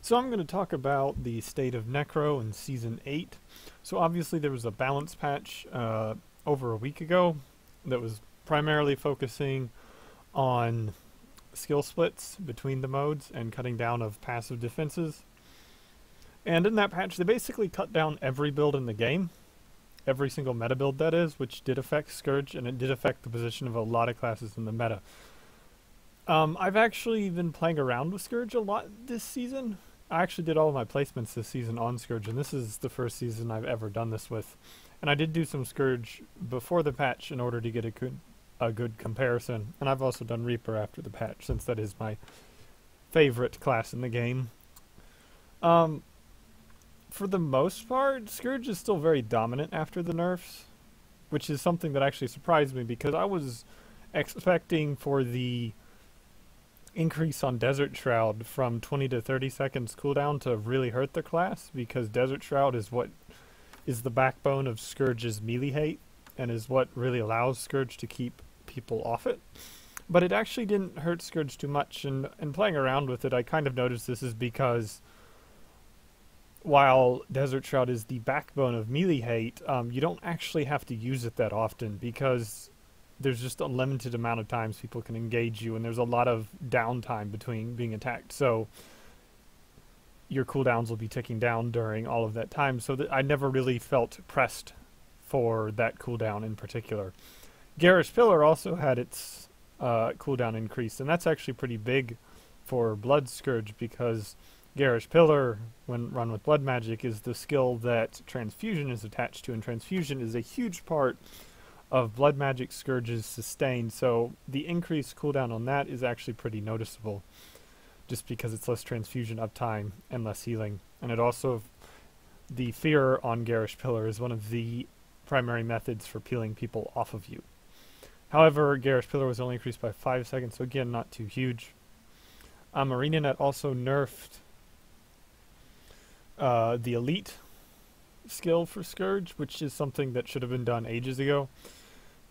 So I'm going to talk about the state of Necro in Season 8. So obviously there was a balance patch over a week ago that was primarily focusing on skill splits between the modes and cutting down of passive defenses. And in that patch they basically cut down every build in the game. Every single meta build, that is, which did affect Scourge, and it did affect the position of a lot of classes in the meta. I've actually been playing around with Scourge a lot this season. I actually did all of my placements this season on Scourge, and this is the first season I've ever done this with. And I did do some Scourge before the patch in order to get a good comparison. And I've also done Reaper after the patch, since that is my favorite class in the game. For the most part, Scourge is still very dominant after the nerfs, which is something that actually surprised me because I was expecting for the increase on Desert Shroud from 20 to 30 seconds cooldown to really hurt the class, because Desert Shroud is what is the backbone of Scourge's melee hate and is what really allows Scourge to keep people off it. But it actually didn't hurt Scourge too much, and playing around with it I kind of noticed this is because while Desert Shroud is the backbone of melee hate, you don't actually have to use it that often because there's just a limited amount of times people can engage you, and there's a lot of downtime between being attacked. So your cooldowns will be ticking down during all of that time, so that I never really felt pressed for that cooldown in particular. Garish Pillar also had its cooldown increased, and that's actually pretty big for Blood Scourge because Garish Pillar, when run with Blood Magic, is the skill that Transfusion is attached to, and Transfusion is a huge part of Blood Magic Scourge's sustain, so the increased cooldown on that is actually pretty noticeable, just because it's less Transfusion uptime and less healing. And it also, the Fear on Garish Pillar is one of the primary methods for peeling people off of you. However, Garish Pillar was only increased by 5 seconds, so again, not too huge. ArenaNet also nerfed the Elite skill for Scourge, which is something that should have been done ages ago,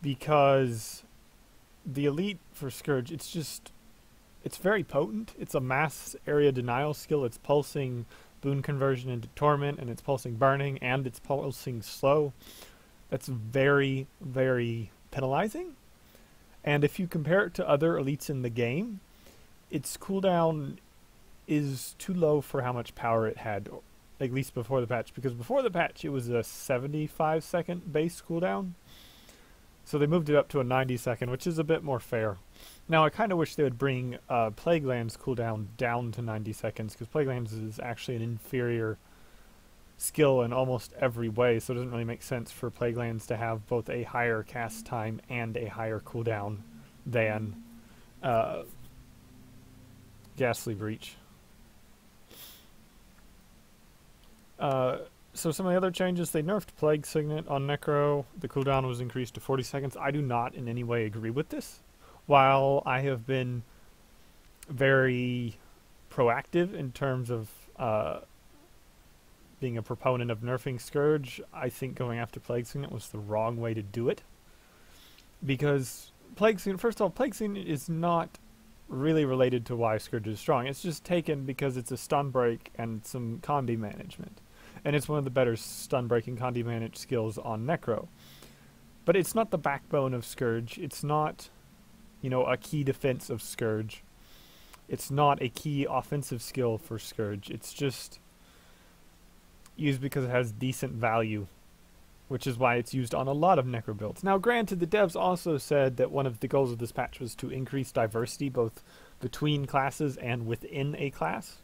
because the Elite for Scourge, it's very potent. It's a mass area denial skill. It's pulsing boon conversion into torment, and it's pulsing burning, and it's pulsing slow. That's very, very penalizing. And if you compare it to other elites in the game, its cooldown is too low for how much power it had, at least before the patch, because before the patch it was a 75-second base cooldown. So they moved it up to a 90-second, which is a bit more fair. Now I kind of wish they would bring Plague Lands cooldown down to 90 seconds, because Plague Lands is actually an inferior skill in almost every way, so it doesn't really make sense for Plague Lands to have both a higher cast time and a higher cooldown than Ghastly Breach. So some of the other changes, they nerfed Plague Signet on Necro. The cooldown was increased to 40 seconds. I do not in any way agree with this. While I have been very proactive in terms of being a proponent of nerfing Scourge, I think going after Plague Signet was the wrong way to do it. Because Plague Signet, first of all, Plague Signet is not really related to why Scourge is strong. It's just taken because it's a stun break and some condi management. And it's one of the better stun breaking condi managed skills on Necro. But it's not the backbone of Scourge. It's not, you know, a key defense of Scourge. It's not a key offensive skill for Scourge. It's just used because it has decent value, which is why it's used on a lot of Necro builds. Now granted, the devs also said that one of the goals of this patch was to increase diversity both between classes and within a class.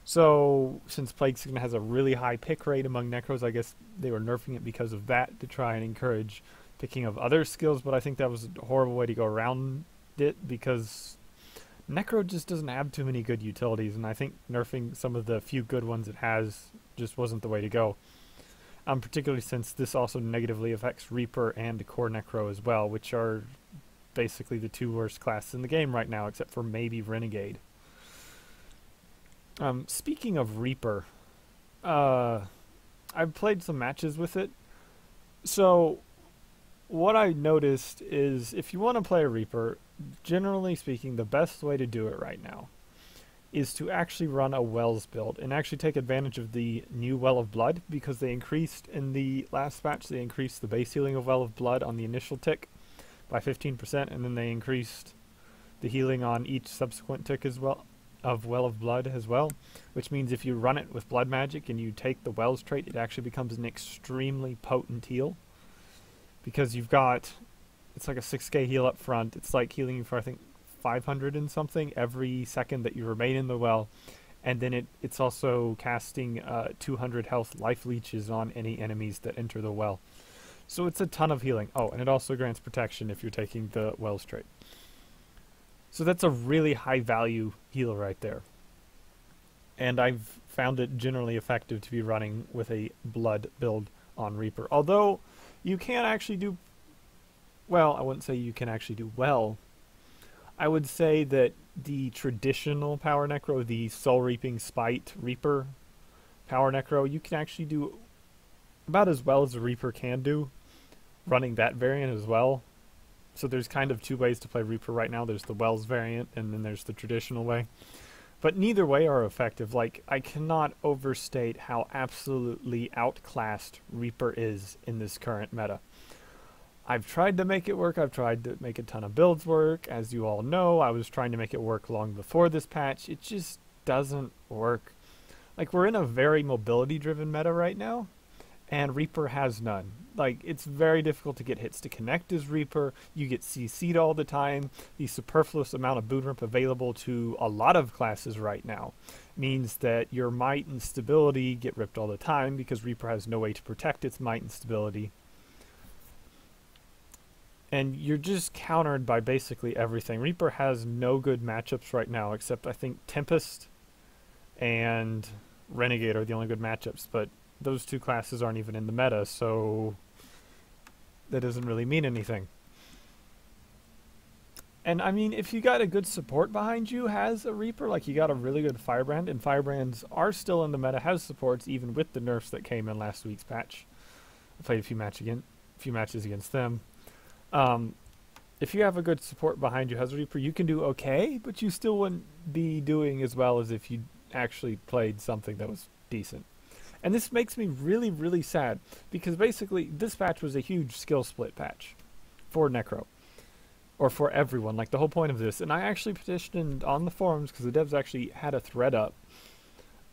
So since Plague Signet has a really high pick rate among Necros, I guess they were nerfing it because of that, to try and encourage picking of other skills, but I think that was a horrible way to go around it, because Necro just doesn't have too many good utilities, and I think nerfing some of the few good ones it has just wasn't the way to go. Particularly since this also negatively affects Reaper and Core Necro as well, which are basically the two worst classes in the game right now, except for maybe Renegade. Speaking of Reaper, I've played some matches with it. So what I noticed is if you want to play a Reaper, generally speaking, the best way to do it right now is to actually run a Wells build and actually take advantage of the new Well of Blood, because they increased in the last patch, they increased the base healing of Well of Blood on the initial tick by 15%, and then they increased the healing on each subsequent tick as well of Well of Blood as well, which means if you run it with Blood Magic and you take the Wells trait, it actually becomes an extremely potent heal, because you've got, it's like a 6k heal up front. It's like healing you for, I think, 500 and something every second that you remain in the well, and then it's also casting 200 health life leeches on any enemies that enter the well. So it's a ton of healing. Oh, and it also grants protection if you're taking the Wells trait. So that's a really high value heal right there. And I've found it generally effective to be running with a blood build on Reaper. Although you can actually do, well, I wouldn't say you can actually do well. I would say that the traditional Power Necro, the Soul Reaping Spite Reaper Power Necro, you can actually do about as well as a Reaper can do running that variant as well. So there's kind of two ways to play Reaper right now. There's the Wells variant, and then there's the traditional way. But neither way are effective. Like, I cannot overstate how absolutely outclassed Reaper is in this current meta. I've tried to make it work. I've tried to make a ton of builds work. As you all know, I was trying to make it work long before this patch. It just doesn't work. Like, we're in a very mobility-driven meta right now, and Reaper has none. Like, it's very difficult to get hits to connect as Reaper. You get CC'd all the time. The superfluous amount of boon ramp available to a lot of classes right now means that your might and stability get ripped all the time, because Reaper has no way to protect its might and stability. And you're just countered by basically everything. Reaper has no good matchups right now, except I think Tempest and Renegade are the only good matchups, but those two classes aren't even in the meta, so that doesn't really mean anything. And I mean, if you got a good support behind you as a Reaper, like you got a really good Firebrand, and Firebrands are still in the meta, has supports even with the nerfs that came in last week's patch. I played a few matches against them. If you have a good support behind you as a Reaper, you can do okay, but you still wouldn't be doing as well as if you actually played something that was decent. And this makes me really, really sad, because basically this patch was a huge skill split patch for Necro, or for everyone, like the whole point of this. And I actually petitioned on the forums, because the devs actually had a thread up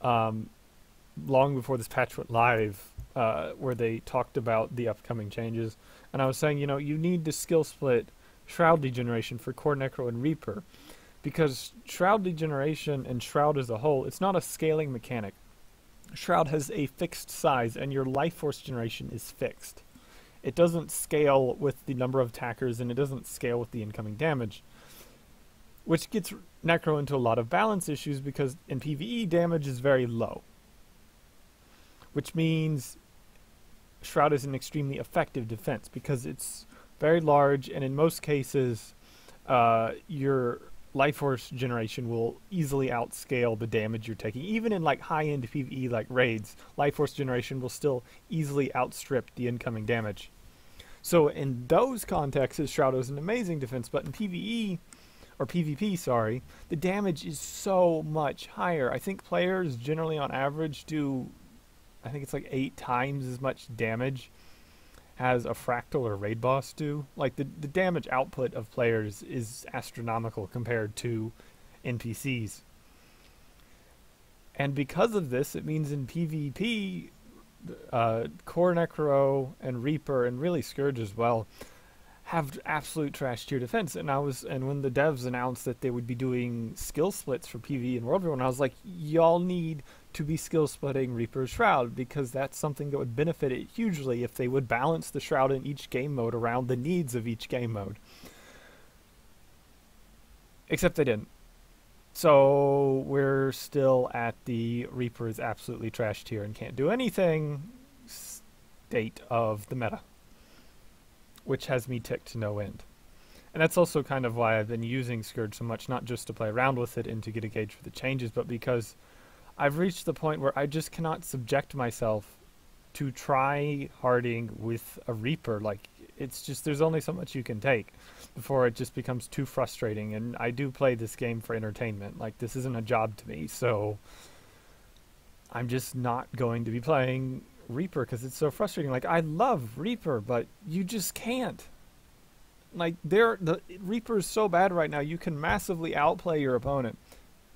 long before this patch went live, where they talked about the upcoming changes. And I was saying, you know, you need to skill split Shroud Degeneration for Core Necro and Reaper, because Shroud Degeneration and Shroud as a whole, it's not a scaling mechanic. Shroud has a fixed size, and your life force generation is fixed. It doesn't scale with the number of attackers, and it doesn't scale with the incoming damage, which gets Necro into a lot of balance issues, because in PvE damage is very low, which means Shroud is an extremely effective defense, because it's very large, and in most cases your life force generation will easily outscale the damage you're taking. Even in like high-end PvE like raids, life force generation will still easily outstrip the incoming damage. So in those contexts, Shroud is an amazing defense, but in PvE, or PvP, sorry, the damage is so much higher. I think players generally on average do, I think it's like 8 times as much damage as a Fractal or Raid boss do. Like, the damage output of players is astronomical compared to NPCs. And because of this, it means in PvP, Core Necro and Reaper, and really Scourge as well, have absolute trash tier defense. And when the devs announced that they would be doing skill splits for PvE and World War 1, I was like, y'all need to be skill splitting Reaper's Shroud, because that's something that would benefit it hugely if they would balance the Shroud in each game mode around the needs of each game mode. Except they didn't. So we're still at the Reaper is absolutely trash tier and can't do anything state of the meta, which has me ticked to no end. And that's also kind of why I've been using Scourge so much, not just to play around with it and to get a gauge for the changes, but because I've reached the point where I just cannot subject myself to try harding with a Reaper. Like, it's just there's only so much you can take before it just becomes too frustrating. And I do play this game for entertainment. Like, this isn't a job to me, so I'm just not going to be playing Reaper because it's so frustrating. Like, I love Reaper, but you just can't. Like, the Reaper is so bad right now, you can massively outplay your opponent,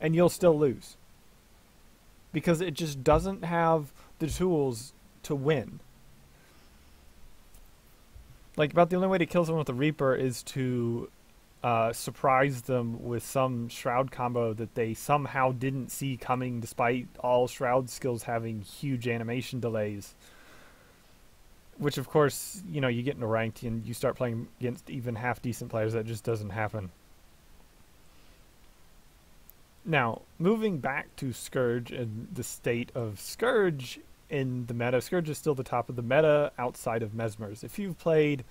and you'll still lose. Because it just doesn't have the tools to win. Like, about the only way to kill someone with a Reaper is to surprise them with some Shroud combo that they somehow didn't see coming, despite all Shroud skills having huge animation delays. Which, of course, you know, you get into ranked and you start playing against even half-decent players, that just doesn't happen. Now, moving back to Scourge and the state of Scourge in the meta, Scourge is still the top of the meta outside of Mesmers. If you've played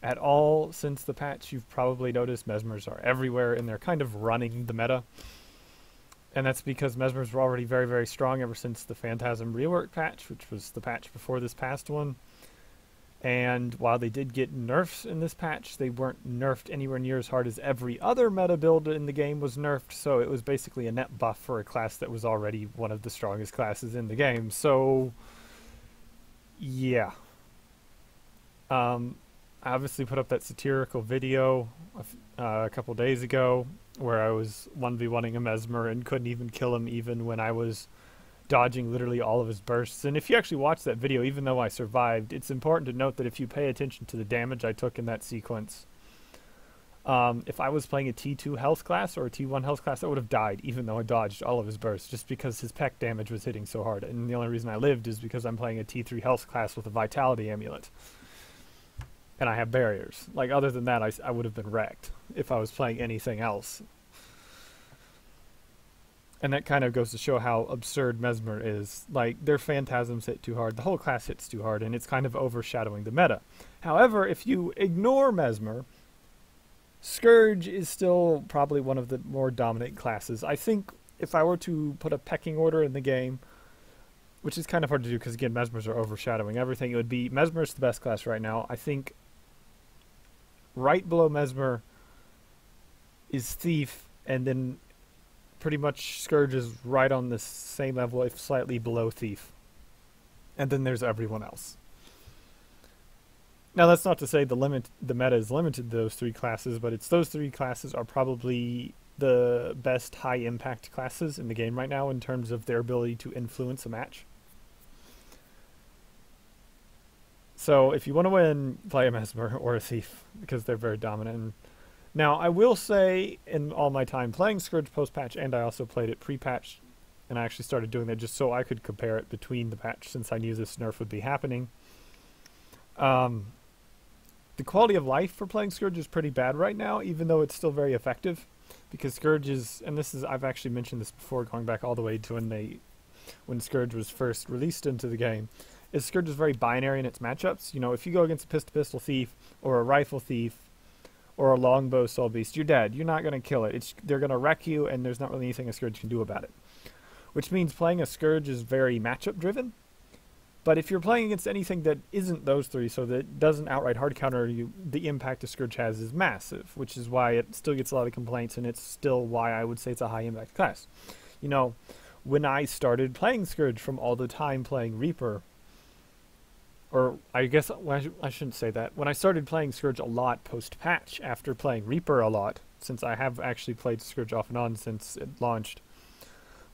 at all since the patch, you've probably noticed Mesmers are everywhere, and they're kind of running the meta. And that's because Mesmers were already very, very strong ever since the Phantasm rework patch, which was the patch before this past one. And while they did get nerfs in this patch, they weren't nerfed anywhere near as hard as every other meta build in the game was nerfed, so it was basically a net buff for a class that was already one of the strongest classes in the game. So, yeah. I obviously put up that satirical video a couple days ago where I was 1v1ing a Mesmer and couldn't even kill him even when I was dodging literally all of his bursts. And if you actually watch that video, even though I survived, it's important to note that if you pay attention to the damage I took in that sequence, if I was playing a T2 health class or a T1 health class, I would have died, even though I dodged all of his bursts, just because his peck damage was hitting so hard. And the only reason I lived is because I'm playing a T3 health class with a Vitality Amulet. And I have barriers. Like, other than that, I would have been wrecked if I was playing anything else. And that kind of goes to show how absurd Mesmer is. Like, their phantasms hit too hard, the whole class hits too hard, and it's kind of overshadowing the meta. However, if you ignore Mesmer, Scourge is still probably one of the more dominant classes. I think if I were to put a pecking order in the game, which is kind of hard to do because, again, Mesmers are overshadowing everything, it would be Mesmer's the best class right now. I think right below Mesmer is Thief, and then pretty much Scourge is right on the same level, if slightly below Thief. And then there's everyone else. Now, that's not to say the meta is limited to those three classes, but it's those three classes are probably the best high-impact classes in the game right now in terms of their ability to influence a match. So, if you want to win, play a Mesmer or a Thief, because they're very dominant. Now, I will say, in all my time playing Scourge post-patch, and I also played it pre-patch, and I actually started doing that just so I could compare it between the patch, since I knew this nerf would be happening. The quality of life for playing Scourge is pretty bad right now, even though it's still very effective, because Scourge is, and this is, I've actually mentioned this before, going back all the way to when Scourge was first released into the game, is Scourge is very binary in its matchups. You know, if you go against a pistol thief, or a rifle thief, or a longbow soul beast, you're dead. You're not going to kill it. They're going to wreck you, and there's not really anything a Scourge can do about it. Which means playing a Scourge is very matchup driven. But if you're playing against anything that isn't those three, so that doesn't outright hard counter you, the impact a Scourge has is massive, which is why it still gets a lot of complaints, and it's still why I would say it's a high impact class. You know, when I started playing Scourge from all the time playing Reaper, or I guess I shouldn't say that. When I started playing Scourge a lot post-patch, after playing Reaper a lot, since I have actually played Scourge off and on since it launched,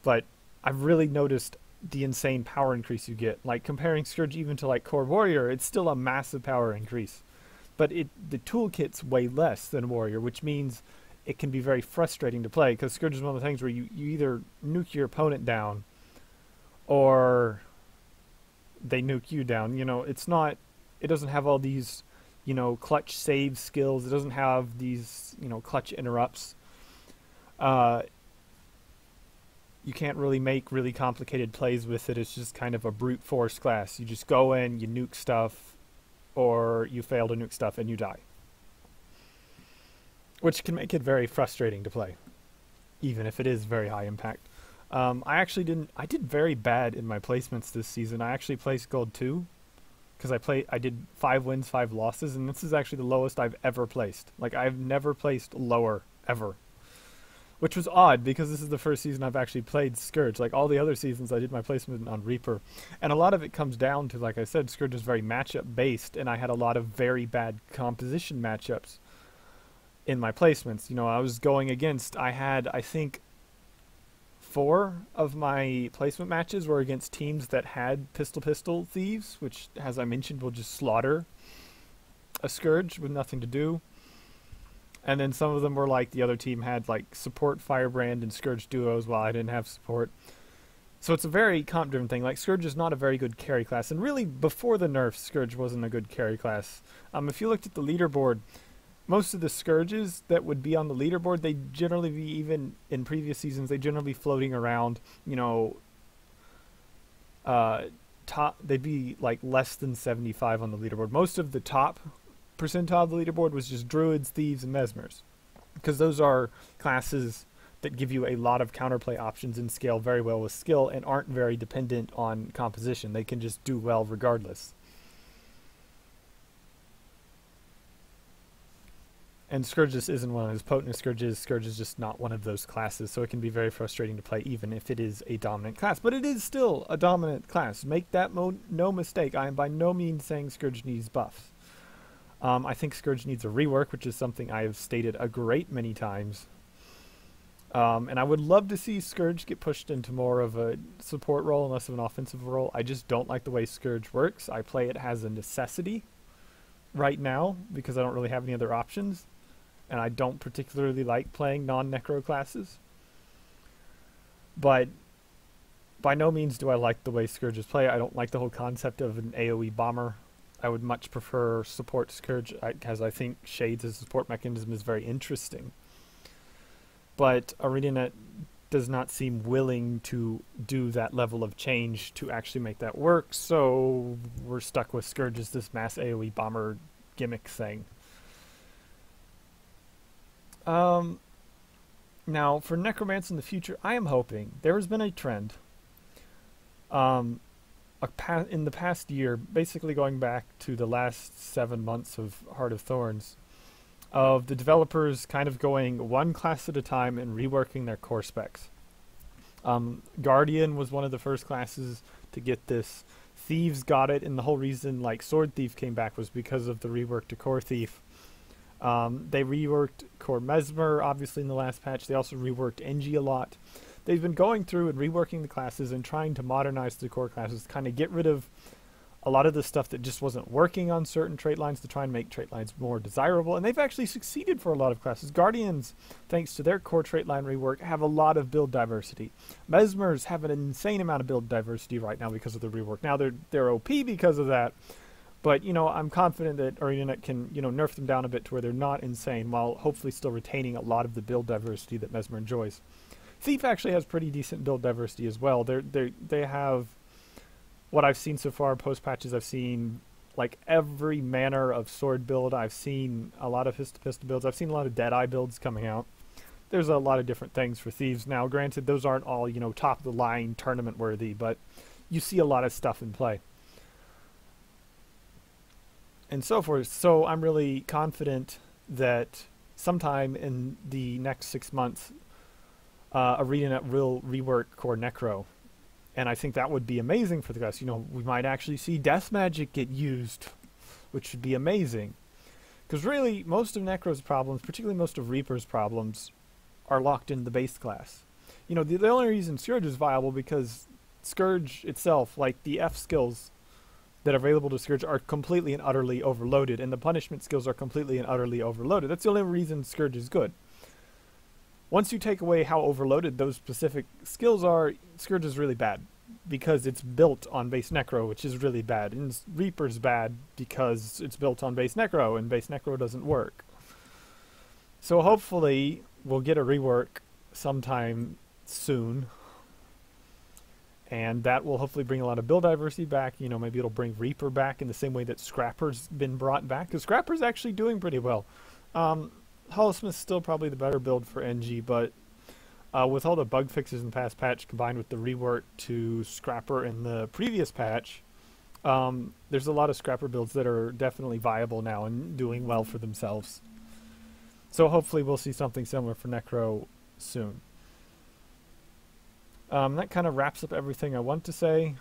but I've really noticed the insane power increase you get. Like, comparing Scourge even to, like, Core Warrior, it's still a massive power increase. But the toolkit's way less than Warrior, which means it can be very frustrating to play, because Scourge is one of the things where you either nuke your opponent down, or they nuke you down. You know, it doesn't have all these, you know, clutch save skills. It doesn't have these, you know, clutch interrupts. You can't really make really complicated plays with it. It's just kind of a brute force class. You just go in, you nuke stuff, or you fail to nuke stuff and you die. Which can make it very frustrating to play, even if it is very high impact. I did very bad in my placements this season. I actually placed Gold 2 because I did 5 wins, 5 losses, and this is actually the lowest I've ever placed. Like, I've never placed lower, ever. Which was odd, because this is the first season I've actually played Scourge. Like, all the other seasons I did my placement on Reaper. And a lot of it comes down to, like I said, Scourge is very matchup-based, and I had a lot of very bad composition matchups in my placements. You know, I was going against, I had, I think, 4 of my placement matches were against teams that had pistol thieves, which, as I mentioned, will just slaughter a Scourge with nothing to do. And then some of them were like the other team had like support Firebrand and Scourge duos while I didn't have support. So it's a very comp-driven thing. Like, Scourge is not a very good carry class. And really, before the nerfs, Scourge wasn't a good carry class. If you looked at the leaderboard, most of the Scourges that would be on the leaderboard, they generally be, even in previous seasons, they generally be floating around, you know, they'd be like less than 75 on the leaderboard. Most of the top percentile of the leaderboard was just Druids, Thieves, and Mesmers, because those are classes that give you a lot of counterplay options and scale very well with skill and aren't very dependent on composition. They can just do well regardless. And Scourge just isn't one of those potent as Scourge is. Scourge is just not one of those classes, so it can be very frustrating to play even if it is a dominant class. But it is still a dominant class. Make that no mistake. I am by no means saying Scourge needs buffs. I think Scourge needs a rework, which is something I have stated a great many times. And I would love to see Scourge get pushed into more of a support role and less of an offensive role. I just don't like the way Scourge works. I play it as a necessity right now because I don't really have any other options. And I don't particularly like playing non-necro classes. But by no means do I like the way Scourges play. I don't like the whole concept of an AoE bomber. I would much prefer support Scourge, because I think Shades as a support mechanism is very interesting. But ArenaNet does not seem willing to do that level of change to actually make that work, so we're stuck with Scourge as this mass AoE bomber gimmick thing. Now, for Necromancer in the future, I am hoping there has been a trend in the past year, basically going back to the last 7 months of Heart of Thorns, of the developers kind of going one class at a time and reworking their core specs. Guardian was one of the first classes to get this. Thieves got it, and the whole reason like Sword Thief came back was because of the rework to Core Thief. They reworked Core Mesmer, obviously, in the last patch. They also reworked NG a lot. They've been going through and reworking the classes and trying to modernize the core classes, kind of get rid of a lot of the stuff that just wasn't working on certain trait lines to try and make trait lines more desirable. And they've actually succeeded for a lot of classes. Guardians, thanks to their core trait line rework, have a lot of build diversity. Mesmers have an insane amount of build diversity right now because of the rework. Now they're OP because of that. But, you know, I'm confident that ArenaNet can, you know, nerf them down a bit to where they're not insane, while hopefully still retaining a lot of the build diversity that Mesmer enjoys. Thief actually has pretty decent build diversity as well. They have, what I've seen so far, post-patches, I've seen like every manner of sword build. I've seen a lot of pistol builds. I've seen a lot of Deadeye builds coming out. There's a lot of different things for Thieves. Now, granted, those aren't all, you know, top-of-the-line tournament-worthy, but you see a lot of stuff in play. And so forth. So I'm really confident that sometime in the next 6 months, ArenaNet will rework Core Necro. And I think that would be amazing for the class. You know, we might actually see Death Magic get used, which would be amazing. Because really, most of Necro's problems, particularly most of Reaper's problems, are locked in the base class. You know, the only reason Scourge is viable because Scourge itself, like the F skills that are available to Scourge, are completely and utterly overloaded, and the punishment skills are completely and utterly overloaded. That's the only reason Scourge is good. Once you take away how overloaded those specific skills are, Scourge is really bad, because it's built on base Necro, which is really bad. And Reaper's bad because it's built on base Necro, and base Necro doesn't work. So hopefully we'll get a rework sometime soon, and that will hopefully bring a lot of build diversity back. You know, maybe it'll bring Reaper back in the same way that Scrapper's been brought back, because Scrapper's actually doing pretty well. Hollowsmith's still probably the better build for NG, but with all the bug fixes in the past patch combined with the rework to Scrapper in the previous patch, There's a lot of scrapper builds that are definitely viable now and doing well for themselves. So hopefully we'll see something similar for Necro soon. That kind of wraps up everything I want to say.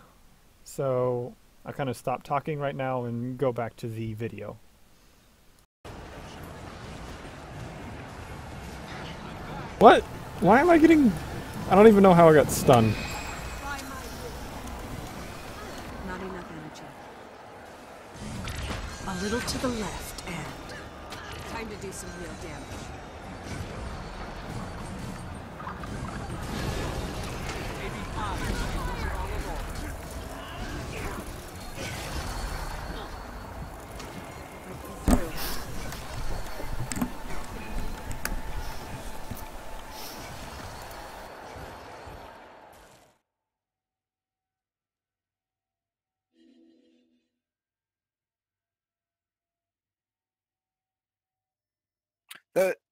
So I'll kind of stop talking right now and go back to the video. What? Why am I getting... I don't even know how I got stunned. Not enough energy. A little to the left and... Time to do some real damage.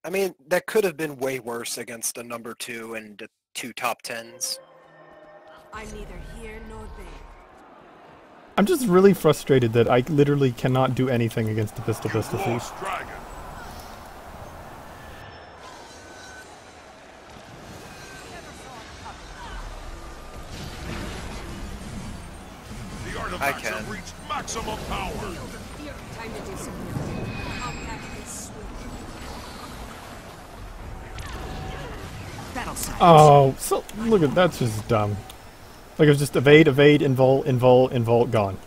I mean, that could have been way worse against a number 2 and 2 top 10s. I'm neither here nor there. I'm just really frustrated that I literally cannot do anything against the pistol thief. I can. Reached maximum power. Time to do some real damage. Compact and sweet. That'll silence. Oh, so look at that's just dumb. Like it was just evade, invul, gone.